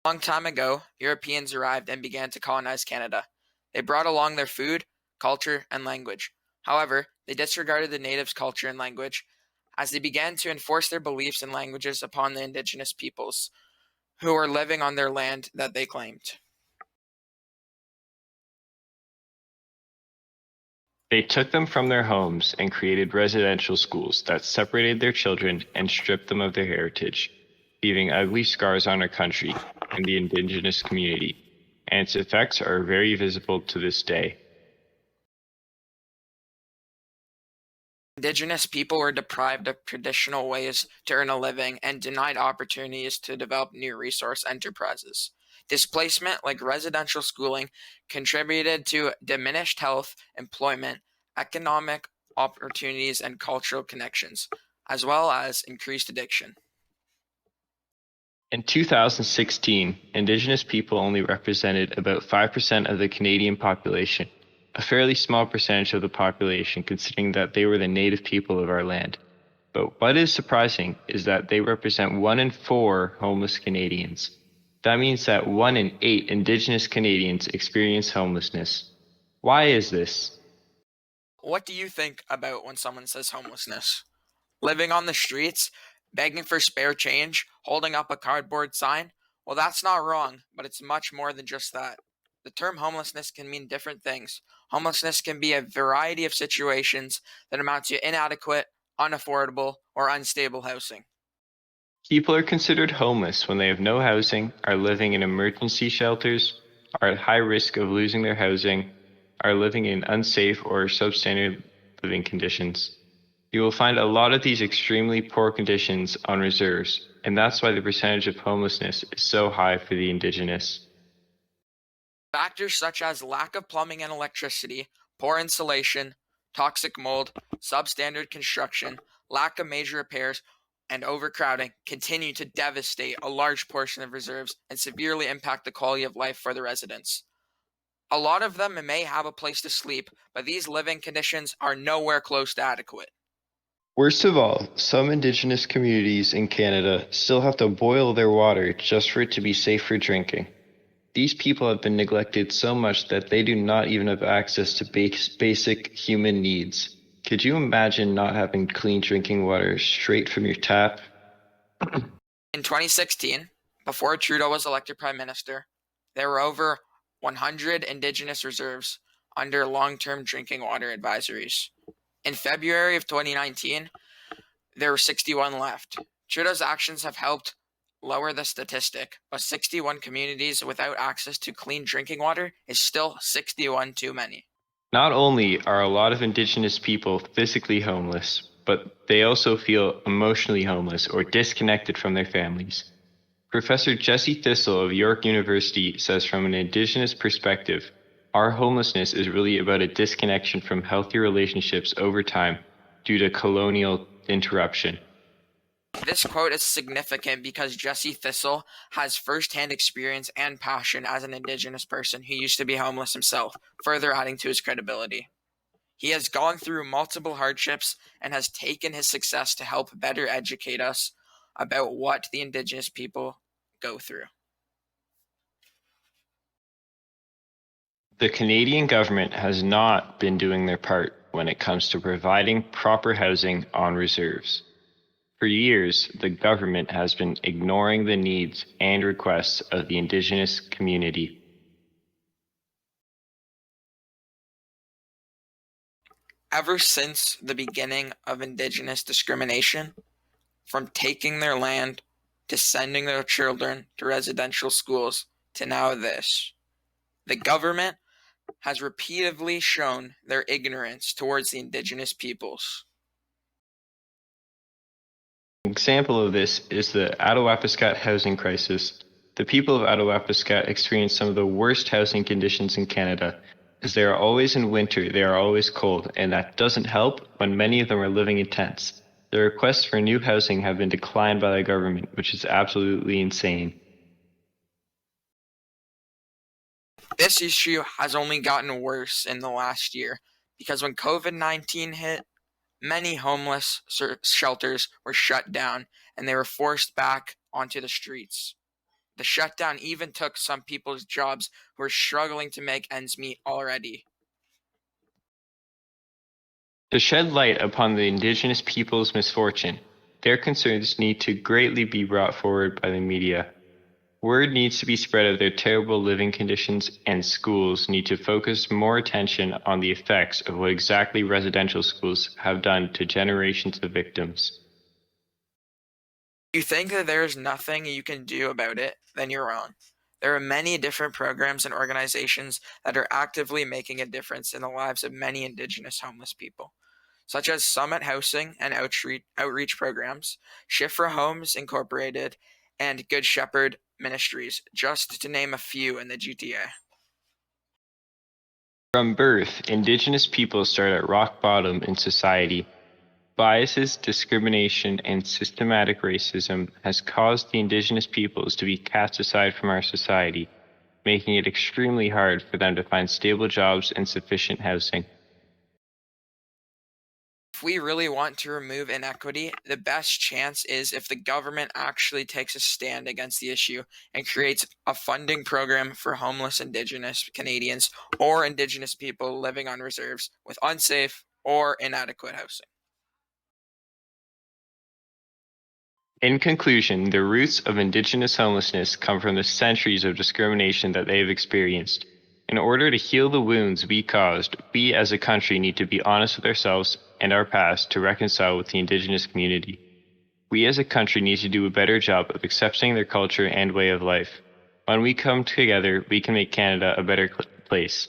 A long time ago, Europeans arrived and began to colonize Canada. They brought along their food, culture, and language. However, they disregarded the natives' culture and language as they began to enforce their beliefs and languages upon the Indigenous peoples who were living on their land that they claimed. They took them from their homes and created residential schools that separated their children and stripped them of their heritage, leaving ugly scars on our country and the Indigenous community, and its effects are very visible to this day. Indigenous people were deprived of traditional ways to earn a living and denied opportunities to develop new resource enterprises. Displacement, like residential schooling, contributed to diminished health, employment, economic opportunities, and cultural connections, as well as increased addiction. In 2016, Indigenous people only represented about 5% of the Canadian population, a fairly small percentage of the population considering that they were the native people of our land. But what is surprising is that they represent 1 in 4 homeless Canadians. That means that 1 in 8 Indigenous Canadians experience homelessness. Why is this? What do you think about when someone says homelessness? Living on the streets, begging for spare change, holding up a cardboard sign? Well, that's not wrong, but it's much more than just that. The term homelessness can mean different things. Homelessness can be a variety of situations that amount to inadequate, unaffordable, or unstable housing. People are considered homeless when they have no housing, are living in emergency shelters, are at high risk of losing their housing, are living in unsafe or substandard living conditions. You will find a lot of these extremely poor conditions on reserves, and that's why the percentage of homelessness is so high for the Indigenous. Factors such as lack of plumbing and electricity, poor insulation, toxic mold, substandard construction, lack of major repairs, and overcrowding continue to devastate a large portion of reserves and severely impact the quality of life for the residents. A lot of them may have a place to sleep, but these living conditions are nowhere close to adequate. Worst of all, some Indigenous communities in Canada still have to boil their water just for it to be safe for drinking. These people have been neglected so much that they do not even have access to basic human needs. Could you imagine not having clean drinking water straight from your tap? In 2016, before Trudeau was elected Prime Minister, there were over 100 Indigenous reserves under long-term drinking water advisories. In February of 2019, there were 61 left. Trudeau's actions have helped lower the statistic, but 61 communities without access to clean drinking water is still 61 too many. Not only are a lot of Indigenous people physically homeless, but they also feel emotionally homeless or disconnected from their families. Professor Jesse Thistle of York University says from an Indigenous perspective, our homelessness is really about a disconnection from healthy relationships over time due to colonial interruption. This quote is significant because Jesse Thistle has first-hand experience and passion as an Indigenous person who used to be homeless himself, further adding to his credibility. He has gone through multiple hardships and has taken his success to help better educate us about what the Indigenous people go through. The Canadian government has not been doing their part when it comes to providing proper housing on reserves. For years, the government has been ignoring the needs and requests of the Indigenous community. Ever since the beginning of Indigenous discrimination, from taking their land to sending their children to residential schools to now this, the government has repeatedly shown their ignorance towards the Indigenous peoples. An example of this is the Attawapiskat housing crisis. The people of Attawapiskat experience some of the worst housing conditions in Canada, as they are always in winter, they are always cold, and that doesn't help when many of them are living in tents. The requests for new housing have been declined by the government, which is absolutely insane. This issue has only gotten worse in the last year because when COVID-19 hit, many homeless shelters were shut down and they were forced back onto the streets. The shutdown even took some people's jobs who are struggling to make ends meet already. To shed light upon the Indigenous people's misfortune, their concerns need to greatly be brought forward by the media. Word needs to be spread of their terrible living conditions, and schools need to focus more attention on the effects of what exactly residential schools have done to generations of victims. If you think that there is nothing you can do about it, then you're wrong. There are many different programs and organizations that are actively making a difference in the lives of many Indigenous homeless people, such as Summit Housing and outreach programs, Shifra Homes Incorporated, and Good Shepherd Ministries, just to name a few in the GTA. From birth, Indigenous people start at rock bottom in society. Biases, discrimination, and systematic racism has caused the Indigenous peoples to be cast aside from our society, making it extremely hard for them to find stable jobs and sufficient housing. If we really want to remove inequity, the best chance is if the government actually takes a stand against the issue and creates a funding program for homeless Indigenous Canadians or Indigenous people living on reserves with unsafe or inadequate housing. In conclusion, the roots of Indigenous homelessness come from the centuries of discrimination that they have experienced. In order to heal the wounds we caused, we as a country need to be honest with ourselves and our past to reconcile with the Indigenous community. We as a country need to do a better job of accepting their culture and way of life. When we come together, we can make Canada a better place.